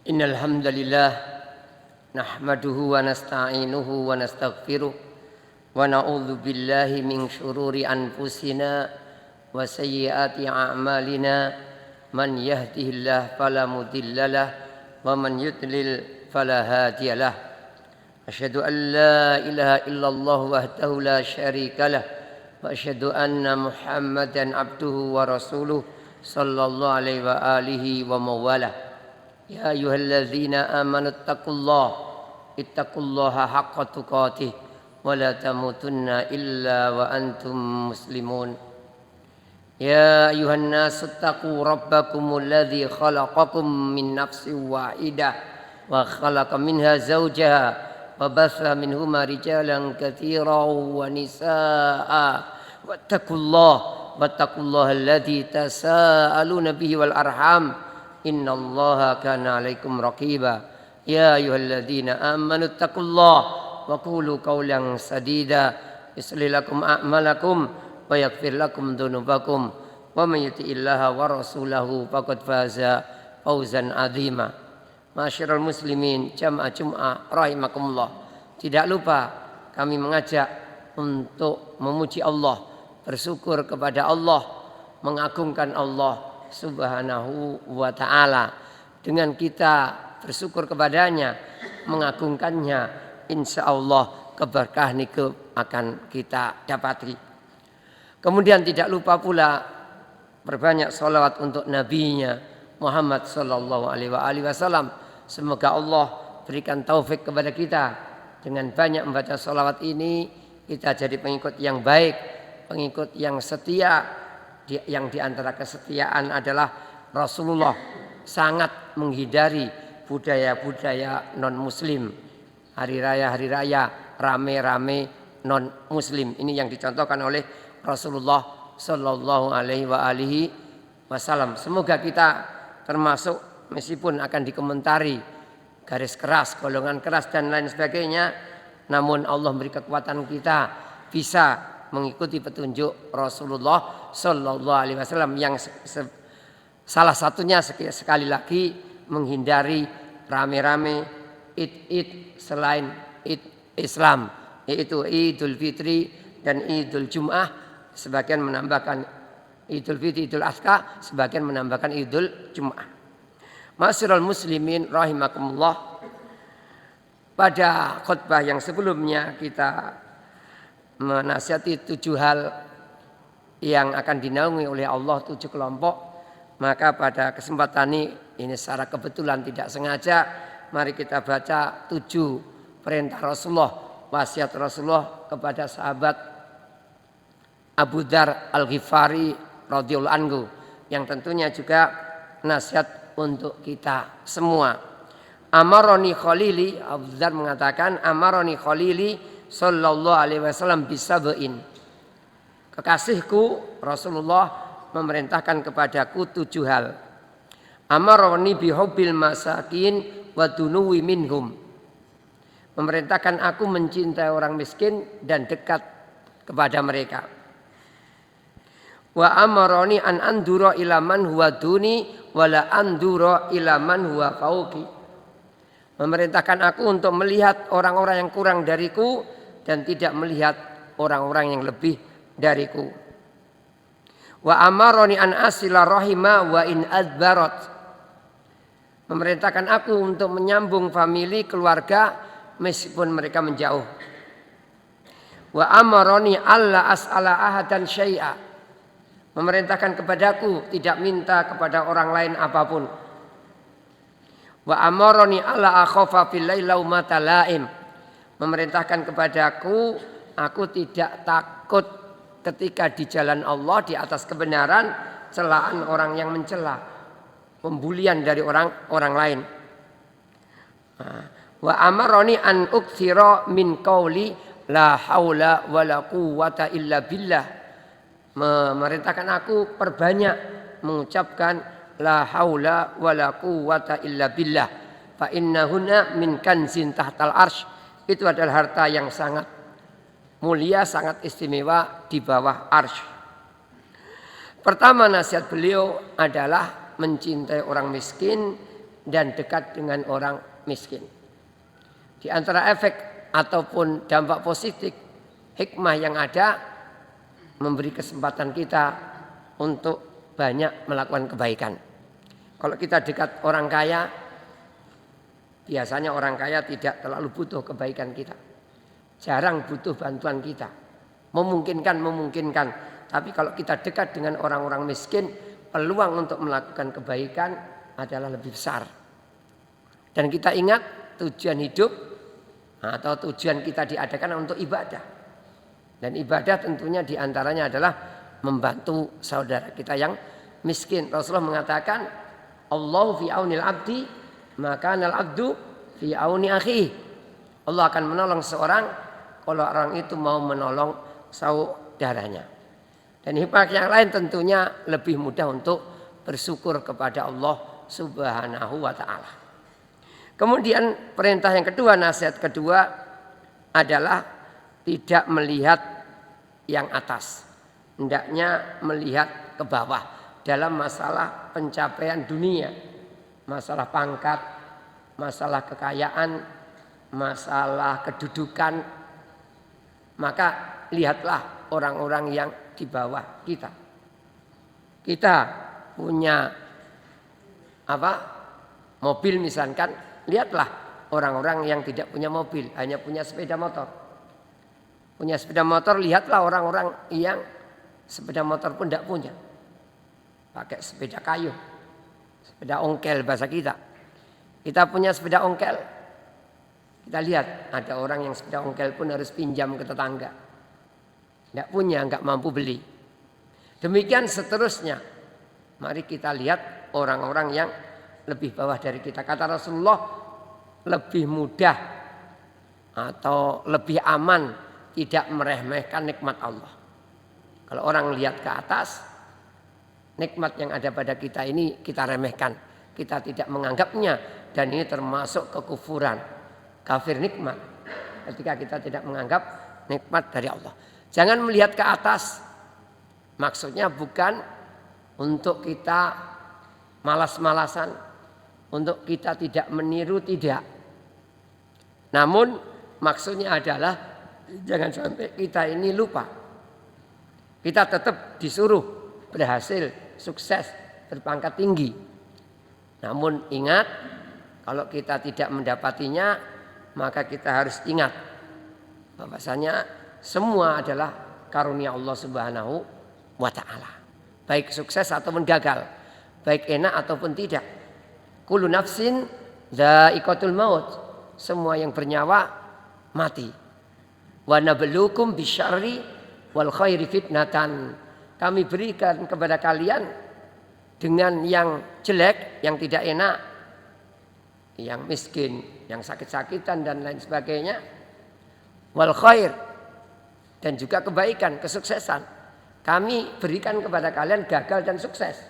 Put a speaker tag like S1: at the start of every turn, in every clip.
S1: Innal hamdalillah nahmaduhu wa nasta'inuhu wa nastaghfiruh wa na'udzu billahi min syururi anfusina wa sayyiati a'malina man yahdihillahu fala mudhillalah wa man yudlil fala hadiyalah. Asyhadu an la ilaha illallah wahdahu la syarikalah wa asyhadu anna Muhammadan abduhu wa rasuluh sallallahu alaihi wa alihi wa mawalah. Ya ayyuhalladzina amanu ittaqullaha haqqa tuqatih wa la tamutunna illa wa antum muslimun. Ya ayyuhan nasu ittaqu rabbakumul ladzi khalaqakum min nafsin wahidah wa khalaqa minha zawjaha wa batha minhuma rijalan katsiran wa nisaa'a wattaqullaha alladzi tasaaluna bihi wal arham innallaha kana 'alaikum raqiba. Ya ayyuhalladzina amanu taqullaha wa qulu qawlan sadida yuslih lakum a'malakum wa yaghfir lakum dzunubakum wa may yuti'illaha wa rasulahu faqad faza fawzan 'azima. Masyiral muslimin jamaah Jumat rahimakumullah. Tidak lupa kami mengajak untuk memuji Allah, bersyukur kepada Allah, mengagungkan Allah Subhanahu wa ta'ala. Dengan kita bersyukur kepadanya, mengagungkannya, insya Allah keberkahan itu akan kita dapati. Kemudian tidak lupa pula berbanyak salawat untuk nabinya Muhammad sallallahu alaihi wasallam. Semoga Allah berikan taufik kepada kita dengan banyak membaca salawat ini, kita jadi pengikut yang baik, pengikut yang setia. Yang diantara kesetiaan adalah Rasulullah sangat menghindari budaya-budaya non-muslim, hari raya rame-rame non-muslim. Ini yang dicontohkan oleh Rasulullah Sallallahu Alaihi Wasallam. Semoga kita termasuk, meskipun akan dikomentari garis keras, golongan keras dan lain sebagainya, namun Allah memberi kekuatan kita bisa mengikuti petunjuk Rasulullah Sallallahu Alaihi Wasallam yang salah satunya sekali lagi menghindari rame-rame id selain id Islam, yaitu Idul Fitri dan Idul Jum'ah. Sebagian menambahkan Idul Fitri, Idul Adha, sebagian menambahkan Idul Jum'ah. Ma'asyiral muslimin rahimakumullah. Pada khutbah yang sebelumnya kita menasihati 7 hal yang akan dinaungi oleh Allah, 7 kelompok. Maka pada kesempatan ini secara kebetulan tidak sengaja, mari kita baca 7 perintah Rasulullah, wasiat Rasulullah kepada sahabat Abu Dzar Al-Ghifari radhiyallahu anhu, yang tentunya juga nasihat untuk kita semua. Amaroni Khalili, Abu Dzar mengatakan, Amaroni Khalili sallallahu alaihi wasallam bisabain. Kekasihku Rasulullah memerintahkan kepadaku 7 hal. Amaroni bihubbil masakin wa dunuwi minhum. Memerintahkan aku mencintai orang miskin dan dekat kepada mereka. Wa amaroni an andura ila man huwa duni wa la andura ila man huwa fauqi. Memerintahkan aku untuk melihat orang-orang yang kurang dariku dan tidak melihat orang-orang yang lebih dariku. Wa amaroni an asila rahima wa in adbarat. Memerintahkan aku untuk menyambung famili, keluarga, meskipun mereka menjauh. Wa amaroni alla as'ala ahadan syai'a. Memerintahkan kepadaku tidak minta kepada orang lain apapun. Wa amaroni alla akhafa fil laili laumata laim. Memerintahkan kepadaku, aku tidak takut ketika di jalan Allah, di atas kebenaran, celaan orang yang mencela, pembulian dari orang lain. Wa amaroni an uktsira min qauli la haula wala quwwata illa billah. Memerintahkan aku perbanyak mengucapkan la haula wala quwwata illa billah. Fa innahunna min kanzin tahtal arsy. Itu adalah harta yang sangat mulia, sangat istimewa di bawah arsy. Pertama, nasihat beliau adalah mencintai orang miskin dan dekat dengan orang miskin. Di antara efek ataupun dampak positif hikmah yang ada memberi kesempatan kita untuk banyak melakukan kebaikan. Kalau kita dekat orang kaya, biasanya orang kaya tidak terlalu butuh kebaikan kita. Jarang butuh bantuan kita. Memungkinkan. Tapi kalau kita dekat dengan orang-orang miskin, peluang untuk melakukan kebaikan adalah lebih besar. Dan kita ingat tujuan hidup atau tujuan kita diadakan untuk ibadah. Dan ibadah tentunya diantaranya adalah membantu saudara kita yang miskin. Rasulullah mengatakan, Allahu fi aunil abdi, maka al abdu fi auni akhi. Allah akan menolong seorang kalau orang itu mau menolong saudaranya. Dan hikmah yang lain tentunya lebih mudah untuk bersyukur kepada Allah Subhanahu wa ta'ala. Kemudian perintah yang kedua, nasihat kedua adalah tidak melihat yang atas. Hendaknya melihat ke bawah dalam masalah pencapaian dunia. Masalah pangkat, masalah kekayaan, masalah kedudukan. Maka lihatlah orang-orang yang di bawah kita. Kita punya mobil misalkan, lihatlah orang-orang yang tidak punya mobil, hanya punya sepeda motor. Punya sepeda motor, lihatlah orang-orang yang sepeda motor pun tidak punya. Pakai sepeda kayu, sepeda ongkel bahasa kita. Kita punya sepeda ongkel. Kita lihat ada orang yang sepeda ongkel pun harus pinjam ke tetangga. Tidak punya, enggak mampu beli. Demikian seterusnya. Mari kita lihat orang-orang yang lebih bawah dari kita. Kata Rasulullah, lebih mudah atau lebih aman tidak meremehkan nikmat Allah. Kalau orang lihat ke atas, nikmat yang ada pada kita ini kita remehkan. Kita tidak menganggapnya, dan ini termasuk kekufuran, kafir nikmat. Ketika kita tidak menganggap nikmat dari Allah. Jangan melihat ke atas. Maksudnya bukan untuk kita malas-malasan, untuk kita tidak meniru, tidak. Namun maksudnya adalah jangan sampai kita ini lupa. Kita tetap disuruh berhasil, sukses, berpangkat tinggi. Namun ingat, kalau kita tidak mendapatinya, maka kita harus ingat bahwasanya semua adalah karunia Allah Subhanahu wa ta'ala. Baik sukses ataupun gagal, baik enak ataupun tidak. Kullu nafsin dha'iqatul maut. Semua yang bernyawa mati. Wa nabluukum bisyarri wal khairi fitnatan. Kami berikan kepada kalian dengan yang jelek, yang tidak enak, yang miskin, yang sakit-sakitan dan lain sebagainya. Wal khair, dan juga kebaikan, kesuksesan. Kami berikan kepada kalian gagal dan sukses.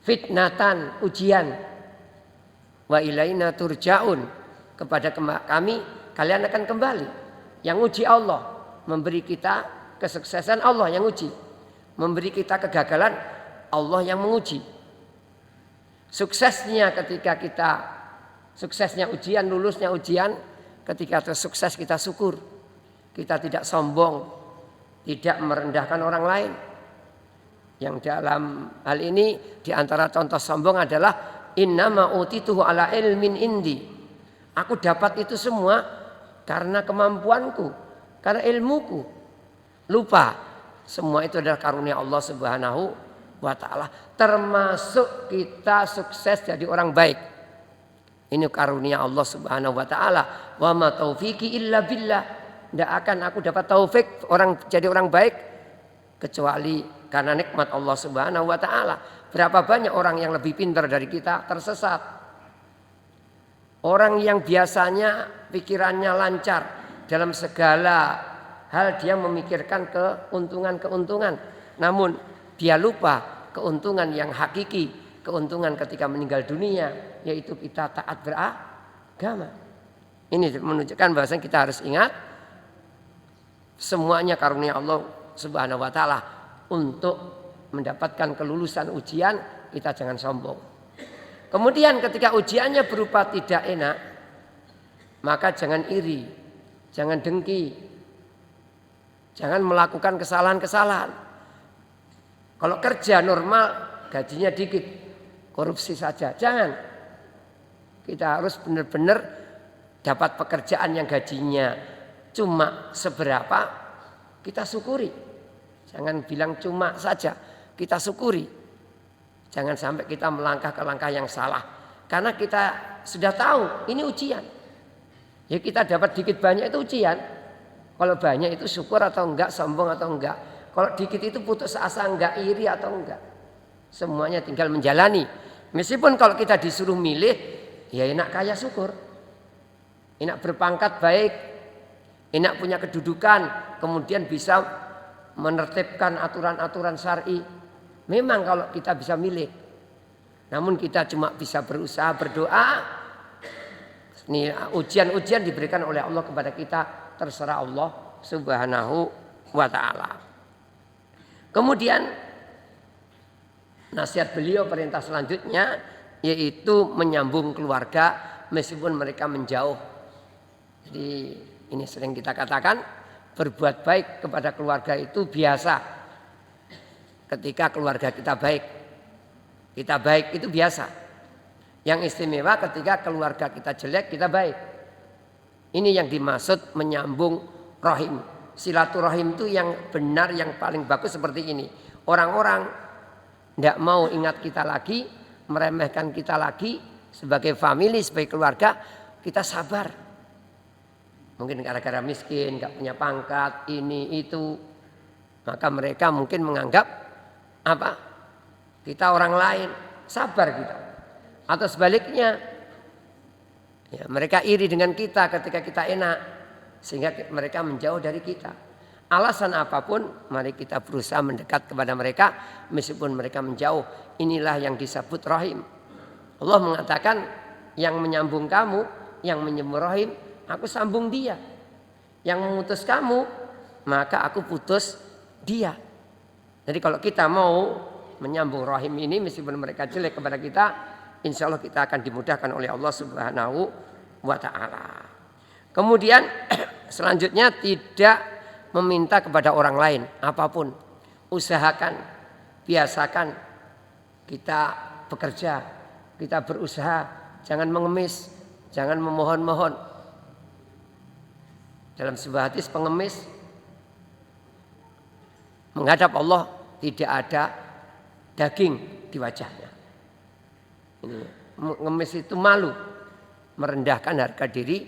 S1: Fitnatan, ujian. Wa ilaina turja'un. Kepada kami kalian akan kembali. Yang uji Allah, memberi kita kesuksesan, Allah yang uji. Memberi kita kegagalan, Allah yang menguji. Suksesnya ketika kita, suksesnya ujian, lulusnya ujian, ketika sukses kita syukur. Kita tidak sombong, tidak merendahkan orang lain. Yang dalam hal ini diantara contoh sombong adalah innama utituhu ala ilmin indi. Aku dapat itu semua karena kemampuanku, karena ilmuku. Lupa semua itu adalah karunia Allah Subhanahu wa ta'ala. Termasuk kita sukses jadi orang baik. Ini karunia Allah Subhanahu wa ta'ala. Wa ma taufiqi illa billah. Tidak akan aku dapat taufik jadi orang baik kecuali karena nikmat Allah Subhanahu wa ta'ala. Berapa banyak orang yang lebih pintar dari kita tersesat. Orang yang biasanya pikirannya lancar dalam segala hal, dia memikirkan keuntungan-keuntungan. Namun dia lupa keuntungan yang hakiki, keuntungan ketika meninggal dunia, yaitu kita taat beragama. Ini menunjukkan bahwasanya kita harus ingat semuanya karunia Allah Subhanahu wa ta'ala. Untuk mendapatkan kelulusan ujian, kita jangan sombong. Kemudian ketika ujiannya berupa tidak enak, maka jangan iri, jangan dengki, jangan melakukan kesalahan-kesalahan. Kalau kerja normal, gajinya dikit, korupsi saja. Jangan. Kita harus benar-benar dapat pekerjaan yang gajinya cuma seberapa, kita syukuri. Jangan bilang cuma saja, kita syukuri. Jangan sampai kita melangkah ke langkah yang salah. Karena kita sudah tahu ini ujian. Ya kita dapat dikit banyak itu ujian. Kalau banyak itu syukur atau enggak, sombong atau enggak. Kalau dikit itu putus asa enggak, iri atau enggak. Semuanya tinggal menjalani. Meskipun kalau kita disuruh milih, ya enak kaya syukur. Enak berpangkat baik. Enak punya kedudukan. Kemudian bisa menertibkan aturan-aturan syar'i. Memang kalau kita bisa milih. Namun kita cuma bisa berusaha berdoa. Ini ujian-ujian diberikan oleh Allah kepada kita, terserah Allah Subhanahu wa ta'ala. Kemudian nasihat beliau, perintah selanjutnya yaitu menyambung keluarga meskipun mereka menjauh. Jadi ini sering kita katakan, berbuat baik kepada keluarga itu biasa. Ketika keluarga kita baik itu biasa. Yang istimewa ketika keluarga kita jelek, kita baik. Ini yang dimaksud menyambung rahim. Silaturahim itu yang benar, yang paling bagus seperti ini. Orang-orang tidak mau ingat kita lagi, meremehkan kita lagi sebagai family, sebagai keluarga, kita sabar. Mungkin gara-gara miskin, gak punya pangkat, ini itu, maka mereka mungkin menganggap apa? Kita orang lain, sabar kita. Atau sebaliknya, ya, mereka iri dengan kita ketika kita enak, sehingga mereka menjauh dari kita. Alasan apapun, mari kita berusaha mendekat kepada mereka meskipun mereka menjauh. Inilah yang disebut rahim. Allah mengatakan, yang menyambung kamu, yang menyambung rahim, aku sambung dia. Yang memutus kamu, maka aku putus dia. Jadi kalau kita mau menyambung rahim ini meskipun mereka jelek kepada kita, insya Allah kita akan dimudahkan oleh Allah Subhanahu wa ta'ala. Kemudian selanjutnya tidak meminta kepada orang lain apapun. Usahakan, biasakan kita bekerja, kita berusaha, jangan mengemis, jangan memohon-mohon. Dalam sebuah hadis pengemis menghadap Allah tidak ada daging di wajahnya. Ini, mengemis itu malu, merendahkan harga diri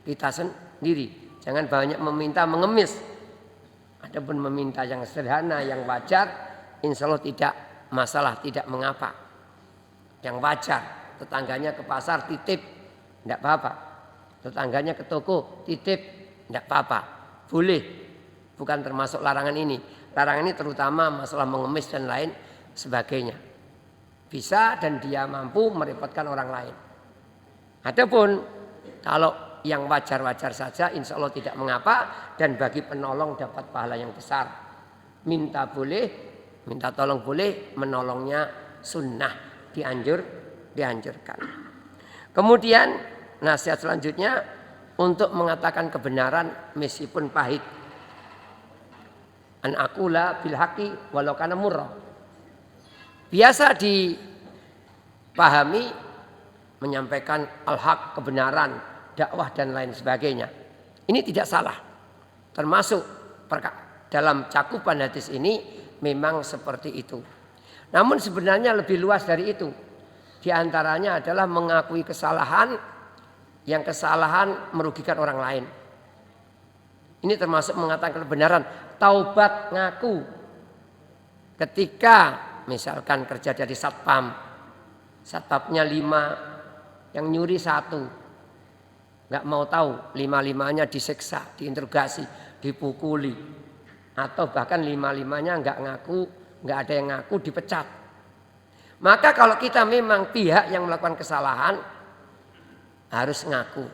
S1: kita sendiri. Jangan banyak meminta mengemis. Adapun meminta yang sederhana, yang wajar, insya Allah tidak masalah, tidak mengapa. Yang wajar, tetangganya ke pasar titip, tidak apa-apa. Tetangganya ke toko titip, tidak apa-apa. Boleh, bukan termasuk larangan ini. Larangan ini terutama masalah mengemis dan lain sebagainya. Bisa dan dia mampu merepotkan orang lain. Adapun kalau yang wajar-wajar saja insya Allah tidak mengapa. Dan bagi penolong dapat pahala yang besar. Minta boleh, minta tolong boleh, menolongnya sunnah, dianjurkan. Kemudian nasihat selanjutnya untuk mengatakan kebenaran meskipun pahit. An aqula bil haqqi walau kana murra. Biasa dipahami menyampaikan al-haq, kebenaran, dakwah dan lain sebagainya. Ini tidak salah. Termasuk dalam cakupan hadis ini memang seperti itu. Namun sebenarnya lebih luas dari itu. Di antaranya adalah mengakui kesalahan yang kesalahan merugikan orang lain. Ini termasuk mengatakan kebenaran. Taubat ngaku. Ketika misalkan kerja dari satpam. Satpamnya 5, yang nyuri 1. Gak mau tahu, 5-5-nya disiksa, diinterogasi, dipukuli. Atau bahkan 5-5-nya gak ngaku, gak ada yang ngaku, dipecat. Maka kalau kita memang pihak yang melakukan kesalahan, harus ngaku.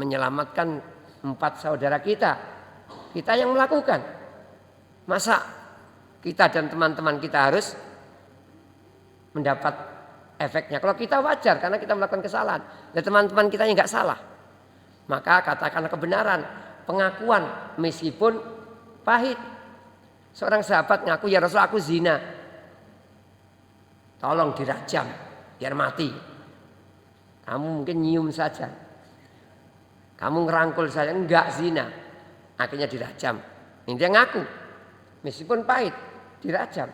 S1: Menyelamatkan 4 saudara kita. Kita yang melakukan. Masa kita dan teman-teman kita harus mendapat efeknya. Kalau kita wajar karena kita melakukan kesalahan. Dan teman-teman kita yang nggak salah. Maka katakanlah kebenaran, pengakuan meskipun pahit. Seorang sahabat ngaku, ya Rasul aku zina. Tolong dirajam biar mati. Kamu mungkin nyium saja. Kamu ngerangkul saya, enggak zina. Akhirnya dirajam. Ini dia ngaku. Meskipun pahit, dirajam.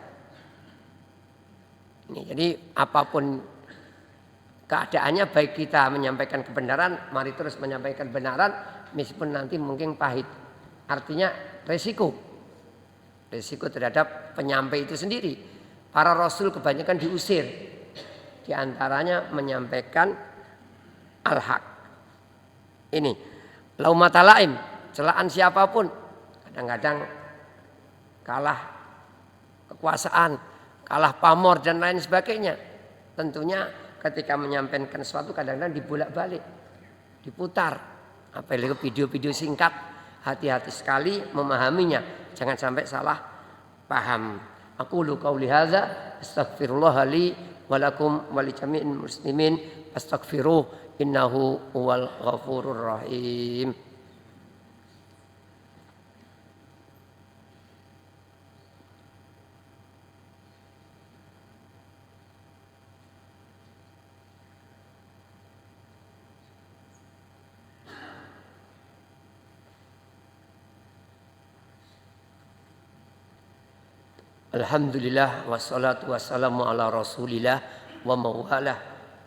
S1: Ini, jadi apapun keadaannya, baik kita menyampaikan kebenaran, mari terus menyampaikan kebenaran meskipun nanti mungkin pahit. Artinya resiko terhadap penyampai itu sendiri. Para rasul kebanyakan diusir. Di antaranya menyampaikan al-haq. Ini laumata laim, celaan siapapun. Kadang-kadang kalah kekuasaan, kalah pamor dan lain sebagainya. Tentunya ketika menyampaikan sesuatu kadang-kadang dibolak-balik, diputar. Apalagi video-video singkat, hati-hati sekali memahaminya. Jangan sampai salah paham. Aqulu qauli hadza astaghfirullah li wa lakum wa li jami'il muslimin astaghfiruh innahu huwal ghafurur rahim. Alhamdulillah wassalatu wassalamu ala rasulillah wa mawalah.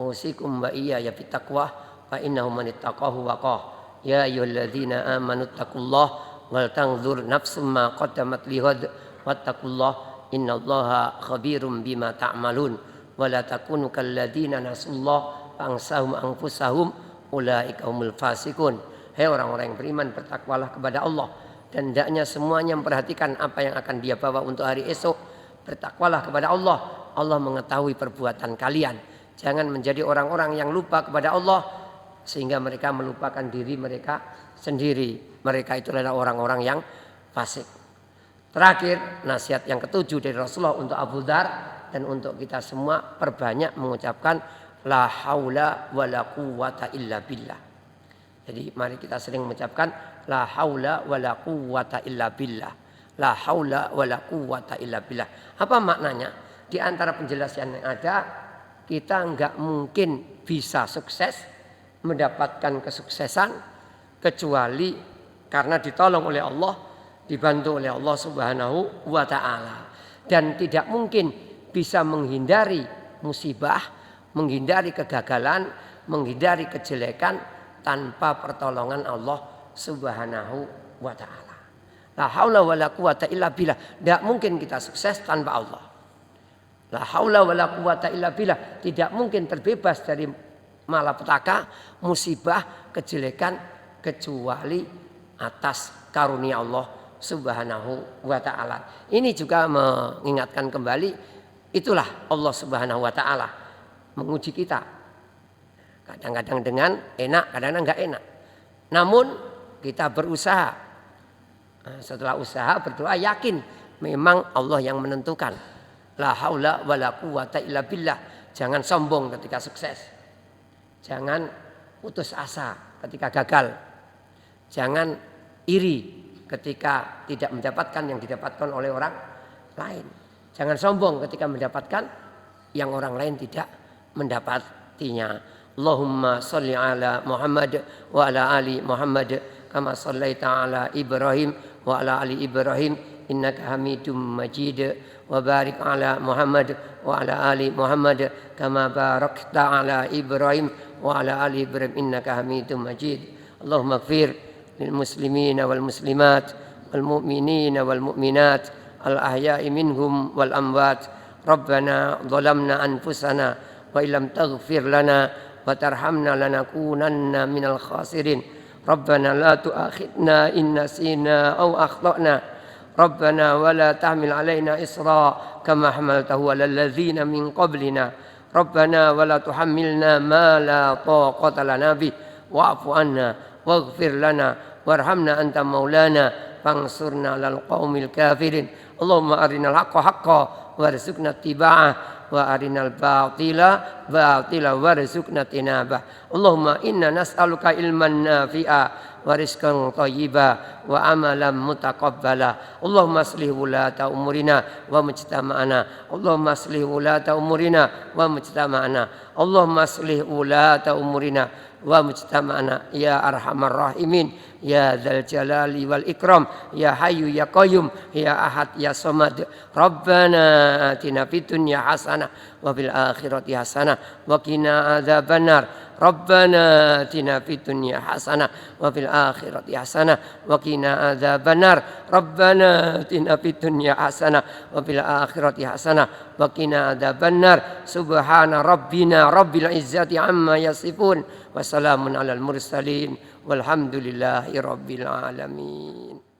S1: Usikum wa iyaya bittaqwa fa innahu man ittaqahu waqah. Ya ayyuhalladzina amanu taqullaha wal tanzur nafsum ma qaddamat lighad wattaqullah innallaha khabirum bima ta'malun wa la takunu kalladzina nasullah fansahum anfusahum ulaika humul fasiqun. Hai orang-orang yang beriman, bertakwalah kepada Allah dan hendaknya semuanya memperhatikan apa yang akan dia bawa untuk hari esok. Bertakwalah kepada Allah. Allah mengetahui perbuatan kalian. Jangan menjadi orang-orang yang lupa kepada Allah sehingga mereka melupakan diri mereka sendiri. Mereka itu adalah orang-orang yang fasik. Terakhir, nasihat yang ketujuh dari Rasulullah untuk Abu Dzar dan untuk kita semua, perbanyak mengucapkan la haula wala quwwata illa billah. Jadi mari kita sering mengucapkan la haula wala quwwata illa billah. La haula wala quwwata illa billah. Apa maknanya? Di antara penjelasan yang ada, kita enggak mungkin bisa sukses, mendapatkan kesuksesan kecuali karena ditolong oleh Allah, dibantu oleh Allah Subhanahu wa taala. Dan tidak mungkin bisa menghindari musibah, menghindari kegagalan, menghindari kejelekan tanpa pertolongan Allah Subhanahu wa taala. La haula wala quwata illa billah. Tidak mungkin kita sukses tanpa Allah. La haula wala quwata illa billah. Tidak mungkin terbebas dari malapetaka, musibah, kejelekan kecuali atas karunia Allah Subhanahu wa taala. Ini juga mengingatkan kembali, itulah Allah Subhanahu wa taala menguji kita. Kadang-kadang dengan enak, kadang-kadang enggak enak. Namun kita berusaha. Setelah usaha berdoa, yakin memang Allah yang menentukan. La haula wala quwata illa billah. Jangan sombong ketika sukses. Jangan putus asa ketika gagal. Jangan iri ketika tidak mendapatkan yang didapatkan oleh orang lain. Jangan sombong ketika mendapatkan yang orang lain tidak mendapatinya. Allahumma salli ala Muhammad wa ala ali Muhammad kama sallaita ala Ibrahim wa ala ali Ibrahim innaka Hamidum Majid wa barik ala Muhammad wa ala ali Muhammad kama barakta ala Ibrahim wa ala ali Ibrahim innaka Hamidum Majid. Allahumma ighfir lil muslimina wal muslimat wal mu'minina wal mu'minat al ahya'i minhum wal amwat. Rabbana zalamna anfusana wa illam taghfir lana wa tarhamna lanakunanna minal khasirin. Rabbana la tu'akhidna in nasina aw akhtana. Rabbana wa la tahmil alaina isra kama hamaltahu ala alladzina min qablina. Rabbana wa la tuhammilna ma la taqata lana bih wa'fu anna waghfir lana warhamna anta maulana fansurna 'alal qaumil kafirin. Allahumma arinal haqqa haqqan warzuqna ittiba'ah wa arinal batila batila warzuqna tinabah. Allahumma inna nas'aluka ilman nafi'a wa rizqan thayyiba wa amalan mutaqabbala. Allahumma aslih wulata umurina wa mujtama'ana. Allahumma aslih wulata umurina wa mujtama'ana. Allahumma aslih wulata umurina wa mujtama'ana ya arhamar rahimin ya dzal jalali wal ikram ya hayyu ya qayyum ya ahad ya samad. Rabbana atina fid dunya hasanah wa fil akhirati hasanah wa qina adzabannar. Rabbana atina fid dunya hasanah wa fil akhirati hasanah wa qina adzabannar. Rabbana atina fid dunya hasanah wa fil akhirati hasanah wa qina adzabannar. Subhana rabbina rabbil izzati amma yasifun wa salamun alal mursalin walhamdulillahi rabbil alamin.